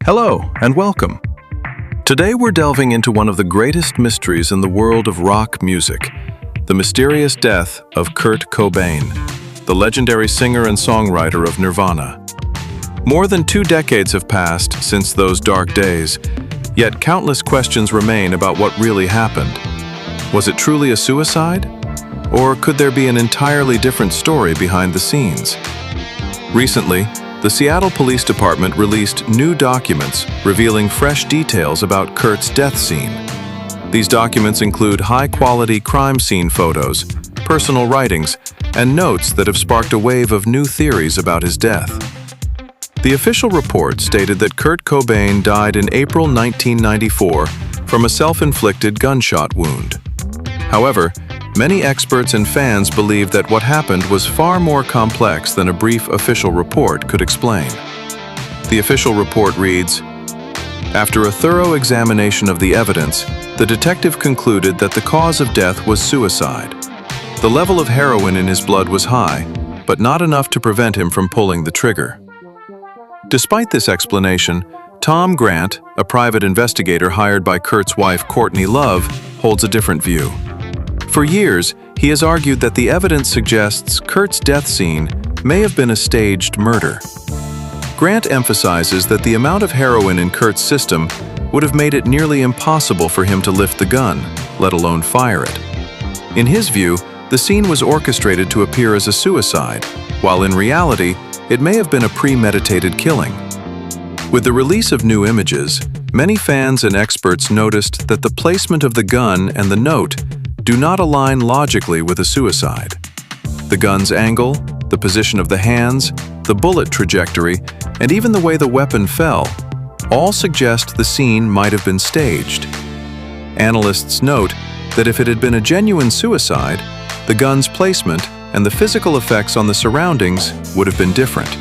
Hello, and welcome. Today we're delving into one of the greatest mysteries in the world of rock music, the mysterious death of Kurt Cobain, the legendary singer and songwriter of Nirvana. More than 2 decades have passed since those dark days, yet countless questions remain about what really happened. Was it truly a suicide? Or could there be an entirely different story behind the scenes? Recently, the Seattle Police Department released new documents revealing fresh details about Kurt's death scene. These documents include high-quality crime scene photos, personal writings, and notes that have sparked a wave of new theories about his death. The official report stated that Kurt Cobain died in April 1994 from a self-inflicted gunshot wound. However, many experts and fans believe that what happened was far more complex than a brief official report could explain. The official report reads, "After a thorough examination of the evidence, the detective concluded that the cause of death was suicide. The level of heroin in his blood was high, but not enough to prevent him from pulling the trigger." Despite this explanation, Tom Grant, a private investigator hired by Kurt's wife Courtney Love, holds a different view. For years, he has argued that the evidence suggests Kurt's death scene may have been a staged murder. Grant emphasizes that the amount of heroin in Kurt's system would have made it nearly impossible for him to lift the gun, let alone fire it. In his view, the scene was orchestrated to appear as a suicide, while in reality, it may have been a premeditated killing. With the release of new images, many fans and experts noticed that the placement of the gun and the note do not align logically with a suicide. The gun's angle, the position of the hands, the bullet trajectory, and even the way the weapon fell, all suggest the scene might have been staged. Analysts note that if it had been a genuine suicide, the gun's placement and the physical effects on the surroundings would have been different.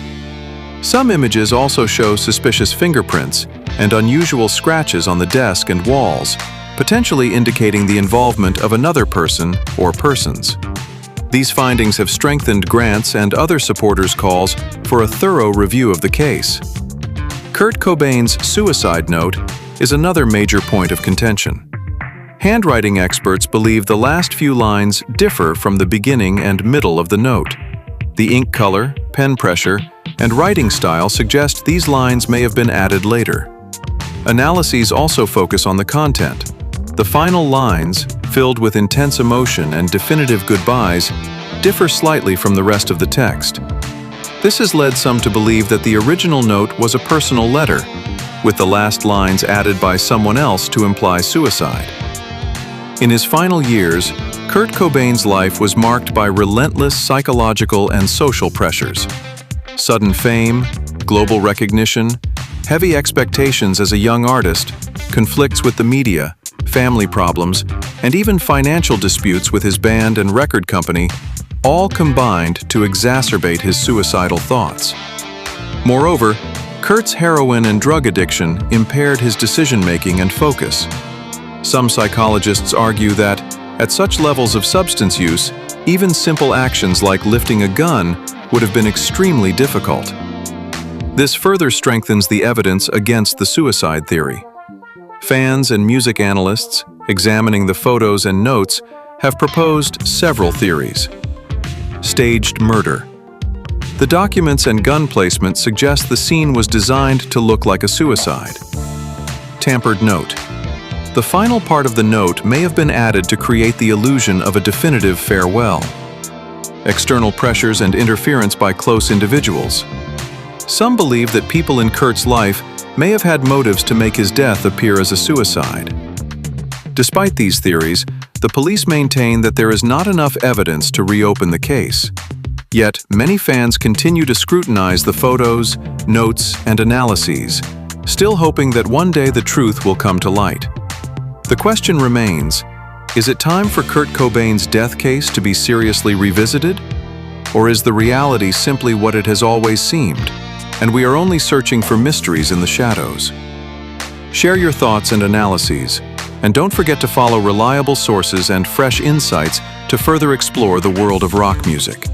Some images also show suspicious fingerprints and unusual scratches on the desk and walls, potentially indicating the involvement of another person or persons. These findings have strengthened Grant's and other supporters' calls for a thorough review of the case. Kurt Cobain's suicide note is another major point of contention. Handwriting experts believe the last few lines differ from the beginning and middle of the note. The ink color, pen pressure, and writing style suggest these lines may have been added later. Analyses also focus on the content. The final lines, filled with intense emotion and definitive goodbyes, differ slightly from the rest of the text. This has led some to believe that the original note was a personal letter, with the last lines added by someone else to imply suicide. In his final years, Kurt Cobain's life was marked by relentless psychological and social pressures. Sudden fame, global recognition, heavy expectations as a young artist, conflicts with the media, family problems, and even financial disputes with his band and record company all combined to exacerbate his suicidal thoughts. Moreover, Kurt's heroin and drug addiction impaired his decision-making and focus. Some psychologists argue that, at such levels of substance use, even simple actions like lifting a gun would have been extremely difficult. This further strengthens the evidence against the suicide theory. Fans and music analysts, examining the photos and notes, have proposed several theories. Staged murder. The documents and gun placement suggest the scene was designed to look like a suicide. Tampered note. The final part of the note may have been added to create the illusion of a definitive farewell. External pressures and interference by close individuals. Some believe that people in Kurt's life may have had motives to make his death appear as a suicide. Despite these theories, the police maintain that there is not enough evidence to reopen the case. Yet, many fans continue to scrutinize the photos, notes, and analyses, still hoping that one day the truth will come to light. The question remains, is it time for Kurt Cobain's death case to be seriously revisited? Or is the reality simply what it has always seemed, and we are only searching for mysteries in the shadows? Share your thoughts and analyses, and don't forget to follow reliable sources and fresh insights to further explore the world of rock music.